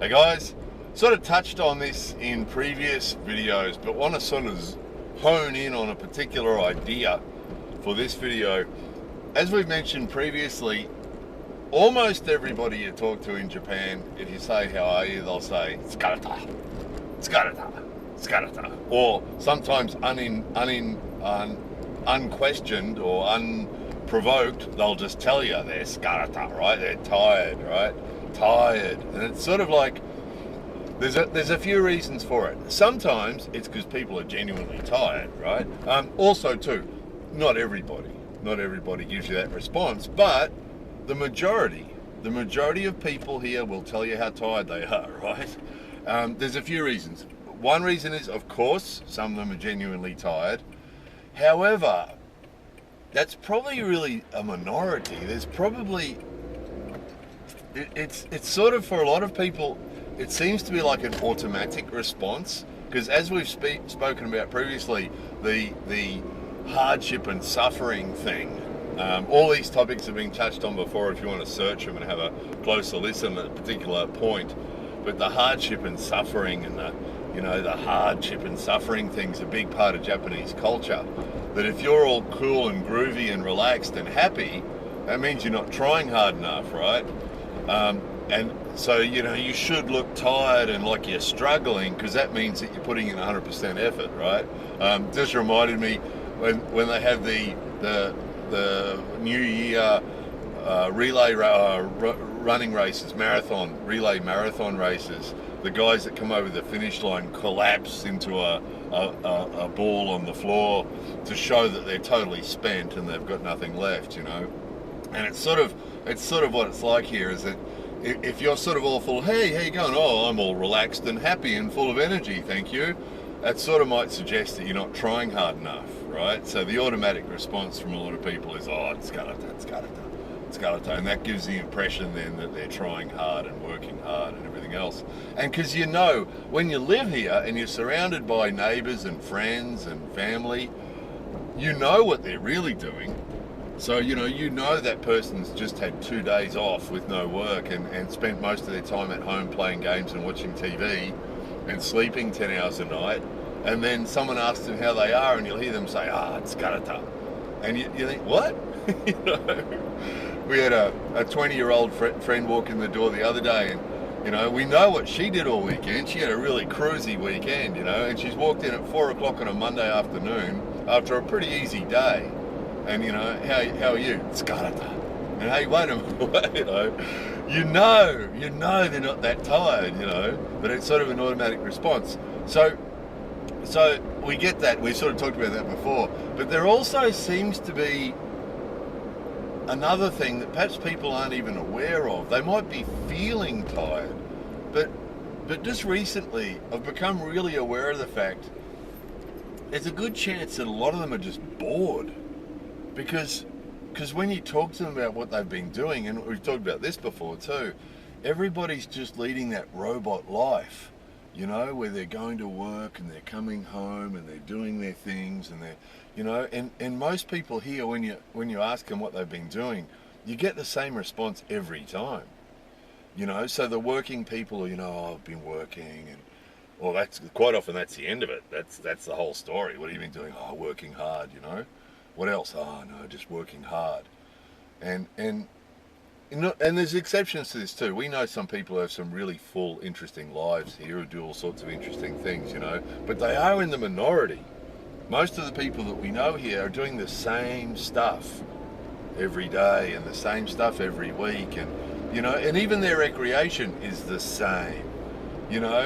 Hey guys, sort of touched on this in previous videos, but want to sort of hone in on a particular idea for this video. As we've mentioned previously, almost everybody you talk to in Japan, if you say how are you, they'll say "Tsukareta, tsukareta, tsukareta," or sometimes unquestioned or unprovoked, they'll just tell you they're "tsukareta," right? They're tired, right? Tired. And it's sort of like there's a few reasons for it. Sometimes it's because people are genuinely tired, right? Also too, not everybody gives you that response, but the majority of people here will tell you how tired they are, right? There's a few reasons. One reason is, of course, some of them are genuinely tired. However, that's probably really a minority. There's probably it's sort of, for a lot of people, it seems to be like an automatic response, because as we've spoken about previously, the hardship and suffering thing, all these topics have been touched on before if you want to search them and have a closer listen at a particular point. But the hardship and suffering and the hardship and suffering thing's a big part of Japanese culture. That if you're all cool and groovy and relaxed and happy, that means you're not trying hard enough, right? And so, you should look tired and like you're struggling, because that means that you're putting in 100% effort, right? Just reminded me when they have the New Year relay running races, relay marathon races. The guys that come over the finish line collapse into a ball on the floor to show that they're totally spent and they've got nothing left, And it's sort of what it's like here, is that if you're sort of all full, hey, how you going? Oh, I'm all relaxed and happy and full of energy, thank you. That sort of might suggest that you're not trying hard enough, right? So the automatic response from a lot of people is, oh, it's tsukareta. And that gives the impression then that they're trying hard and working hard and everything else. And because when you live here and you're surrounded by neighbours and friends and family, you know what they're really doing. So, that person's just had 2 days off with no work and spent most of their time at home playing games and watching TV and sleeping 10 hours a night. And then someone asks them how they are and you'll hear them say, it's tsukareta. And you think, what? We had a 20-year-old friend walk in the door the other day, and, we know what she did all weekend. She had a really cruisy weekend, and she's walked in at 4 o'clock on a Monday afternoon after a pretty easy day. And how are you? Tsukareta. And hey, wait a minute, you know they're not that tired, but it's sort of an automatic response. So we get that. We sort of talked about that before. But there also seems to be another thing that perhaps people aren't even aware of. They might be feeling tired, but just recently I've become really aware of the fact there's a good chance that a lot of them are just bored. Because when you talk to them about what they've been doing, and we've talked about this before too, everybody's just leading that robot life, where they're going to work and they're coming home and they're doing their things and they're, and most people here, when you ask them what they've been doing, you get the same response every time, So the working people are, I've been working, and well, that's quite often that's the end of it. That's the whole story. What have you been doing? Oh, working hard, What else? Oh no, just working hard. And there's exceptions to this too. We know some people who have some really full, interesting lives here who do all sorts of interesting things, but they are in the minority. Most of the people that we know here are doing the same stuff every day and the same stuff every week, and and even their recreation is the same.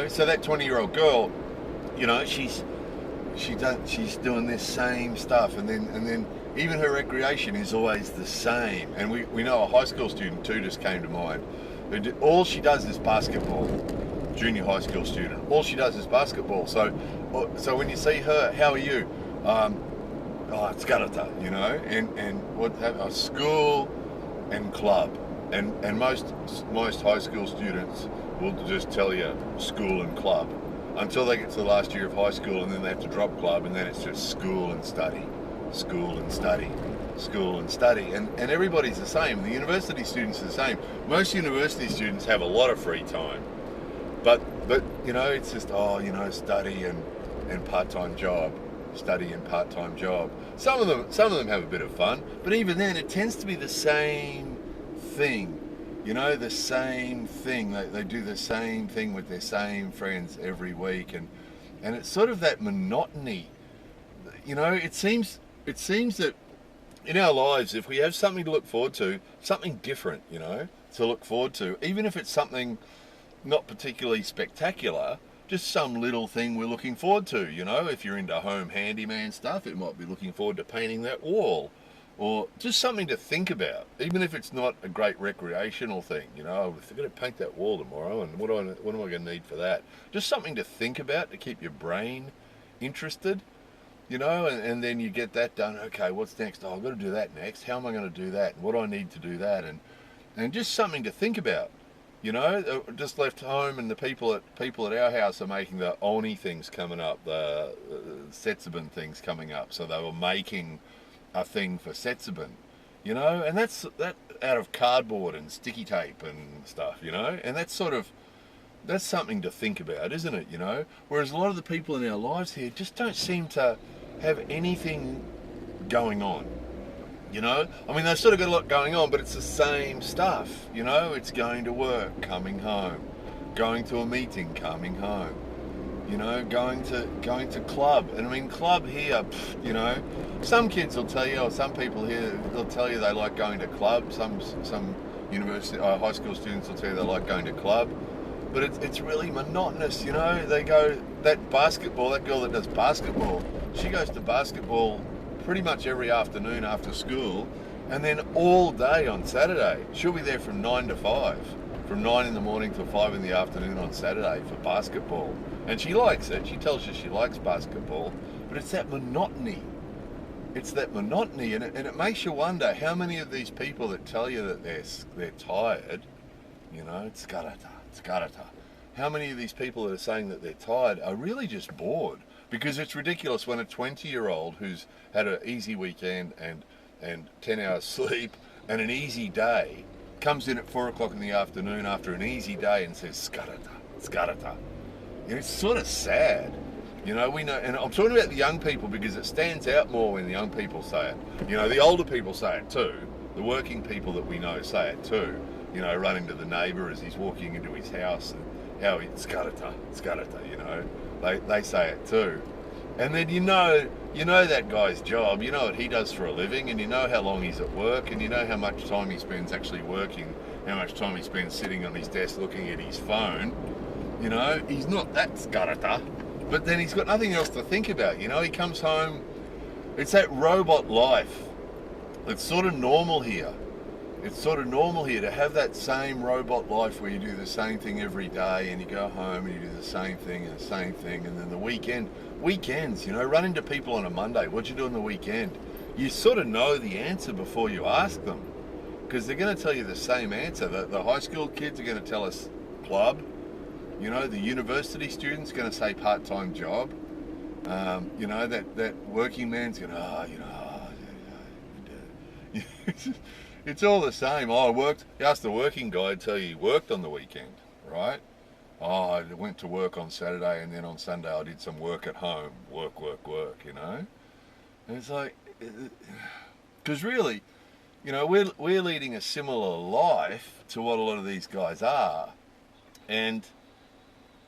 So that 20-year-old girl, she's doing this same stuff, and then even her recreation is always the same. And we know a high school student too just came to mind. All she does is basketball. Junior high school student. All she does is basketball. So when you see her, how are you? It's tsukareta, and what school and club, and most high school students will just tell you school and club until they get to the last year of high school, and then they have to drop club, and then it's just school and study, school and study, school and study. And everybody's the same. The university students are the same. Most university students have a lot of free time. But you know, it's just, oh, you know, study and part-time job, study and part-time job. Some of them have a bit of fun, but even then, it tends to be the same thing. You know, the same thing. They do the same thing with their same friends every week, and it's sort of that monotony. You know, it seems that in our lives, if we have something to look forward to, something different, you know, to look forward to, even if it's something not particularly spectacular, just some little thing we're looking forward to, you know. If you're into home handyman stuff, it might be looking forward to painting that wall, or just something to think about, even if it's not a great recreational thing, you know. If I'm going to paint that wall tomorrow, and what am I going to need for that? Just something to think about to keep your brain interested, you know, and then you get that done. Okay, what's next? Oh, I've got to do that next. How am I going to do that? And what do I need to do that? And just something to think about. You know, just left home, and the people at our house are making the Oni things coming up, the Setsubun things coming up. So they were making a thing for Setsubun, you know, and that's out of cardboard and sticky tape and stuff, you know, and that's something to think about, isn't it? You know, whereas a lot of the people in our lives here just don't seem to have anything going on. You know, I mean, they've sort of got a lot going on, but it's the same stuff. You know, it's going to work, coming home, going to a meeting, coming home. You know, going to club. And I mean, club here, you know, some kids will tell you, or some people here, they'll tell you they like going to club. Some university, high school students will tell you they like going to club. But it's really monotonous, you know. They go, that basketball, that girl that does basketball, she goes to basketball pretty much every afternoon after school, and then all day on Saturday. She'll be there from 9 to 5, from 9 in the morning till 5 in the afternoon on Saturday for basketball. And she likes it. She tells you she likes basketball, but it's that monotony. It's that monotony, and it makes you wonder how many of these people that tell you that they're tired, you know, it's karata. How many of these people that are saying that they're tired are really just bored? Because it's ridiculous when a 20-year-old who's had an easy weekend and 10 hours sleep and an easy day comes in at 4 o'clock in the afternoon after an easy day and says, skarata. And it's sort of sad. You know, we know, and I'm talking about the young people because it stands out more when the young people say it. You know, the older people say it too. The working people that we know say it too. You know, running to the neighbour as he's walking into his house and how it's skarata, you know. They say it too. And then you know that guy's job, you know what he does for a living, and you know how long he's at work, and you know how much time he spends actually working, how much time he spends sitting on his desk looking at his phone. You know, he's not that skarata, but then he's got nothing else to think about, you know. He comes home, it's that robot life. It's sort of normal here. It's sort of normal here to have that same robot life where you do the same thing every day, and you go home and you do the same thing, and then the weekends, you know, run into people on a Monday, what'd you do on the weekend? You sort of know the answer before you ask them, because they're going to tell you the same answer. The high school kids are going to tell us club, you know, the university student's going to say part-time job, you know, that working man's going to, it's all the same. Oh, I worked. You ask the working guy, I'd tell you he worked on the weekend, right? Oh, I went to work on Saturday, and then on Sunday I did some work at home. Work, you know? And it's like, because really, you know, we're leading a similar life to what a lot of these guys are. And,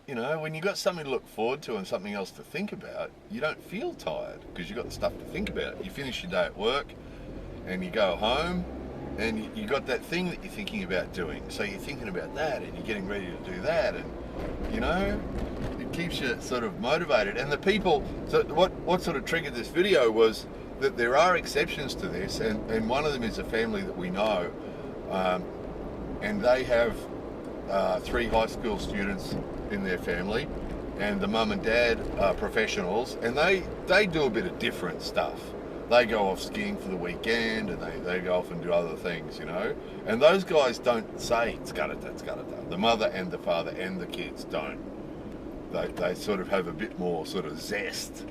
you know, when you've got something to look forward to and something else to think about, you don't feel tired because you've got stuff to think about. You finish your day at work and you go home, and you got that thing that you're thinking about doing. So you're thinking about that, and you're getting ready to do that, and, you know, it keeps you sort of motivated. And the people, so what sort of triggered this video was that there are exceptions to this, and one of them is a family that we know, and they have 3 high school students in their family, and the mum and dad are professionals, and they do a bit of different stuff. They go off skiing for the weekend, and they go off and do other things, you know. And those guys don't say skarata. The mother and the father and the kids don't. They sort of have a bit more sort of zest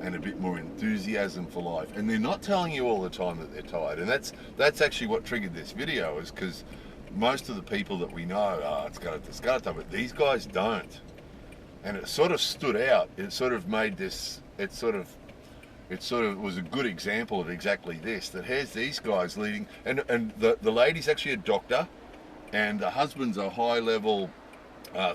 and a bit more enthusiasm for life. And they're not telling you all the time that they're tired. And that's actually what triggered this video, is because most of the people that we know, it's got to, but these guys don't. And it sort of stood out. It sort of made this. It sort of was a good example of exactly this. That has these guys leading, and the lady's actually a doctor, and the husband's a high level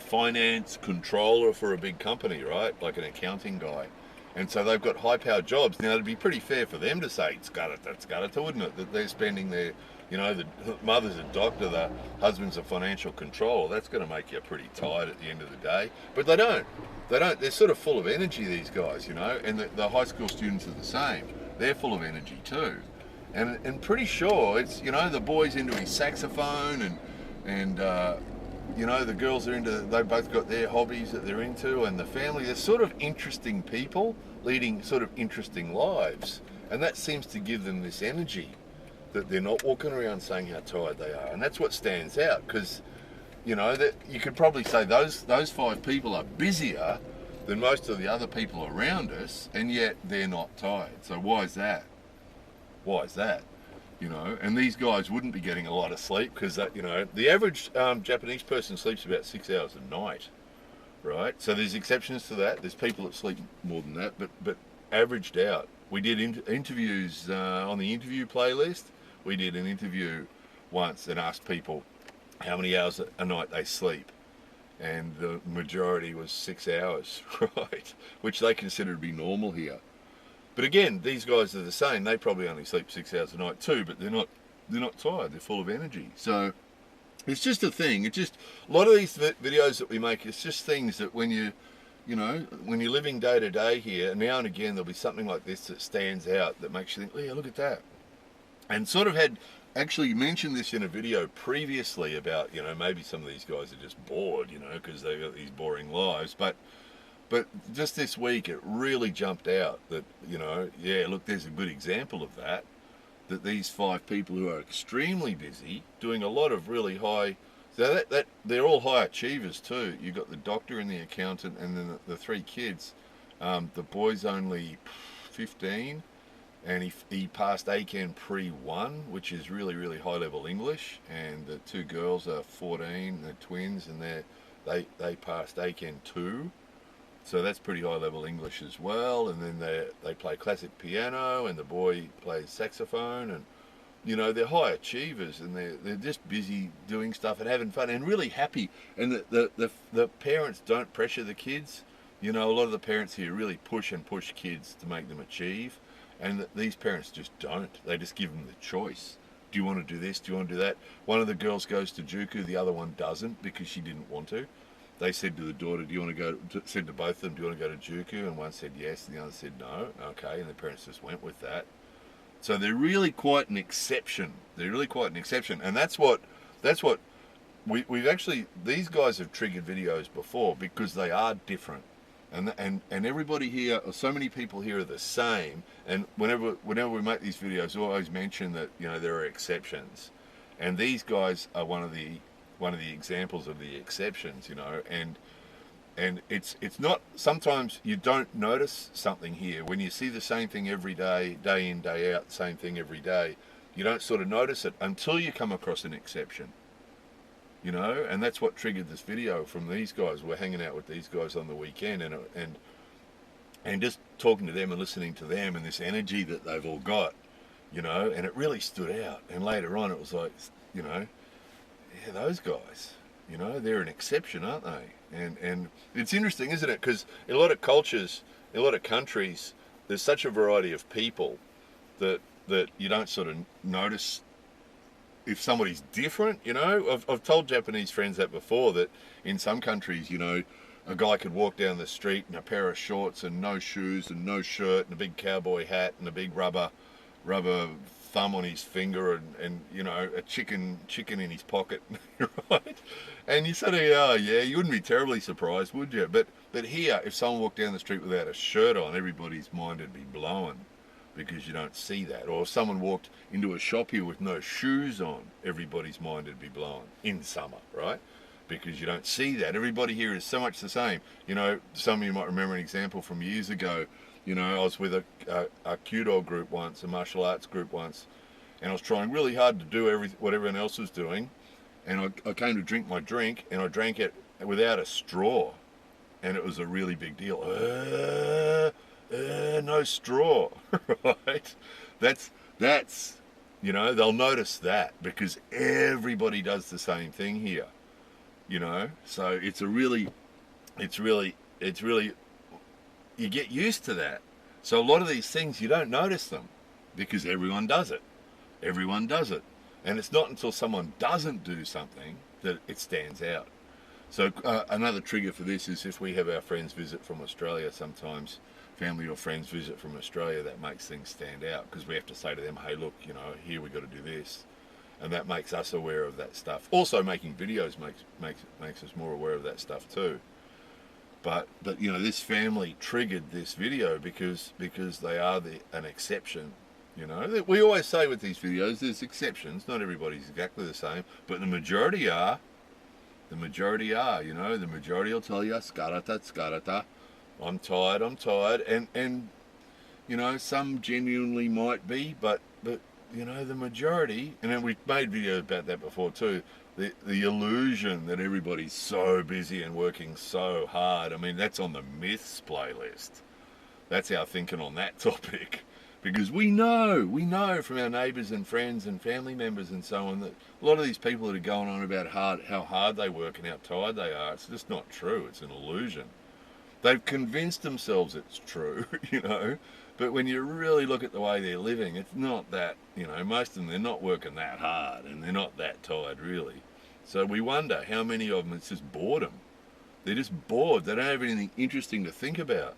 finance controller for a big company, right? Like an accounting guy. And so they've got high powered jobs. Now, it'd be pretty fair for them to say, it's got it, wouldn't it? That they're spending their, the mother's a doctor, the husband's a financial controller. That's going to make you pretty tired at the end of the day. But they don't. They're sort of full of energy, these guys, and the high school students are the same. They're full of energy too. And pretty sure it's, the boy's into his saxophone and the girls are they've both got their hobbies that they're into, and the family, they're sort of interesting people leading sort of interesting lives. And that seems to give them this energy that they're not walking around saying how tired they are. And that's what stands out, because, that you could probably say those 5 people are busier than most of the other people around us, and yet they're not tired. So why is that? Why is that? And these guys wouldn't be getting a lot of sleep because the average Japanese person sleeps about 6 hours a night, right? So there's exceptions to that. There's people that sleep more than that, but averaged out. We did interviews on the interview playlist. We did an interview once and asked people how many hours a night they sleep, and the majority was 6 hours, right? Which they consider to be normal here. But again, these guys are the same. They probably only sleep 6 hours a night too, but they're not tired. They're full of energy. So it's just a thing. It's just a lot of these videos that we make. It's just things that when when you're living day to day here, now and again there'll be something like this that stands out that makes you think, oh yeah, look at that. And sort of had actually mentioned this in a video previously about maybe some of these guys are just bored, because they've got these boring lives, but just this week, it really jumped out that, look, there's a good example of that these 5 people who are extremely busy, doing a lot of really high, so that they're all high achievers too. You've got the doctor and the accountant and then the 3 kids. The boy's only 15, and he passed ACAN Pre-1, which is really, really high-level English, and the 2 girls are 14, they're twins, and they passed ACAN 2. So that's pretty high level English as well. And then they play classic piano, and the boy plays saxophone, and they're high achievers, and they're just busy doing stuff and having fun and really happy. And the parents don't pressure the kids. A lot of the parents here really push kids to make them achieve, and these parents just don't. They just give them the choice. Do you want to do this? Do you want to do that? One of the girls goes to JUCO, the other one doesn't because she didn't want to. They said to the daughter, do you want to go, said to both of them, do you want to go to JUCO? And one said yes, and the other said no. Okay, and the parents just went with that. So they're really quite an exception. And that's what we've actually, these guys have triggered videos before because they are different. And everybody here, or so many people here are the same. And whenever we make these videos, we always mention that, there are exceptions. And these guys are one of the examples of the exceptions, and it's not, sometimes you don't notice something here when you see the same thing every day in, day out, same thing every day. You don't sort of notice it until you come across an exception, and that's what triggered this video from these guys. We're hanging out with these guys on the weekend and just talking to them and listening to them and this energy that they've all got, and it really stood out. And later on it was like, yeah, those guys, they're an exception, aren't they? And it's interesting, isn't it? Because in a lot of cultures, in a lot of countries, there's such a variety of people that you don't sort of notice if somebody's different, I've told Japanese friends that before, that in some countries, a guy could walk down the street in a pair of shorts and no shoes and no shirt and a big cowboy hat and a big rubber thumb on his finger and a chicken in his pocket, right? And you sort of, oh yeah, you wouldn't be terribly surprised, would you? But here, if someone walked down the street without a shirt on, everybody's mind would be blown because you don't see that. Or if someone walked into a shop here with no shoes on, everybody's mind would be blown in summer, right? Because you don't see that. Everybody here is so much the same. Some of you might remember an example from years ago. I was with a Kyudo group once, a martial arts group once, and I was trying really hard to do what everyone else was doing, and I came to drink my drink, and I drank it without a straw, and it was a really big deal. No straw, right? That's they'll notice that because everybody does the same thing here, So it's really you get used to that. So a lot of these things you don't notice them because everyone does it. Everyone does it. And it's not until someone doesn't do something that it stands out. So another trigger for this is if we have our friends visit from Australia, sometimes family or friends visit from Australia, that makes things stand out because we have to say to them, hey, look, here we got to do this. And that makes us aware of that stuff. Also, making videos makes us more aware of that stuff too. But this family triggered this video because they are an exception. We always say with these videos, there's exceptions. Not everybody's exactly the same, but the majority are. The majority are. The majority will tell you, skarata. I'm tired. And some genuinely might be, but the majority, and then we've made videos about that before too. The illusion that everybody's so busy and working so hard. I mean, that's on the myths playlist. That's our thinking on that topic. Because we know from our neighbours and friends and family members and so on that a lot of these people that are going on about how hard they work and how tired they are, it's just not true. It's an illusion. They've convinced themselves it's true, But when you really look at the way they're living, it's not that, most of them, they're not working that hard and they're not that tired really. So we wonder how many of them it's just boredom. They're just bored. They don't have anything interesting to think about,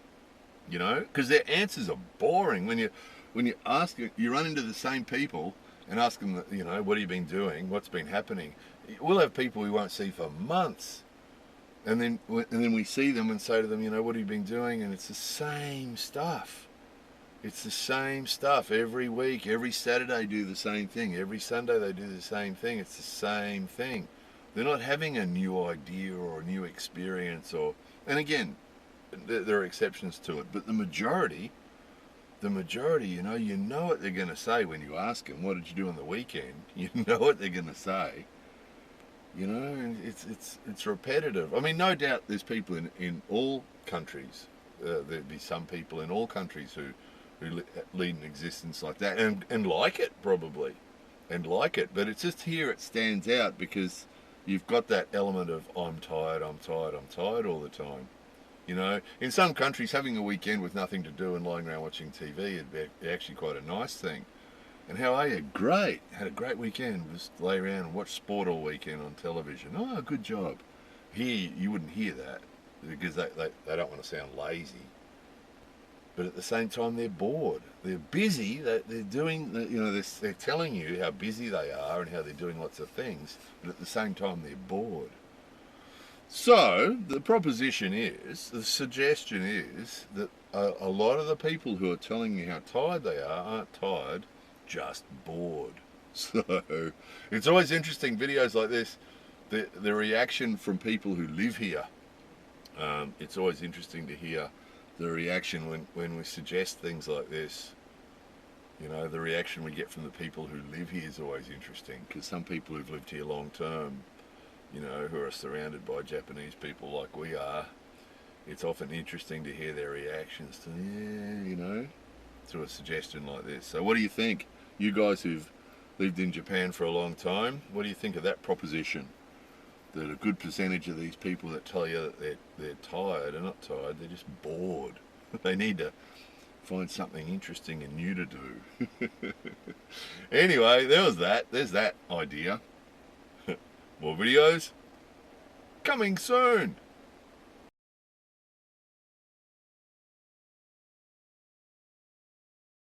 because their answers are boring. When you ask, you run into the same people and ask them, what have you been doing? What's been happening? We'll have people we won't see for months. And then we see them and say to them, what have you been doing? And it's the same stuff. It's the same stuff every week. Every Saturday do the same thing. Every Sunday they do the same thing. It's the same thing. They're not having a new idea or a new experience. And again, there are exceptions to it. But the majority, you know what they're going to say when you ask them, what did you do on the weekend? You know what they're going to say. It's repetitive. I mean, no doubt there's people in all countries. There'd be some people in all countries who lead an existence like that and like it probably, but it's just here it stands out because you've got that element of I'm tired all the time. In some countries having a weekend with nothing to do and lying around watching TV would be actually quite a nice thing. And how are you? Great. Had a great weekend. Just lay around and watch sport all weekend on television. Oh, good job. Here you wouldn't hear that because they don't want to sound lazy. But at the same time, they're bored. They're busy. They're doing, they're telling you how busy they are and how they're doing lots of things. But at the same time, they're bored. So the suggestion is that a lot of the people who are telling you how tired they are aren't tired, just bored. So it's always interesting, videos like this, the reaction from people who live here. It's always interesting to hear the reaction when we suggest things like this. The reaction we get from the people who live here is always interesting because some people who've lived here long term, who are surrounded by Japanese people like we are, it's often interesting to hear their reactions to a suggestion like this. So what do you think? You guys who've lived in Japan for a long time, what do you think of that proposition? That a good percentage of these people that tell you that they're tired are not tired, they're just bored. They need to find something interesting and new to do. Anyway, there's that idea. More videos coming soon.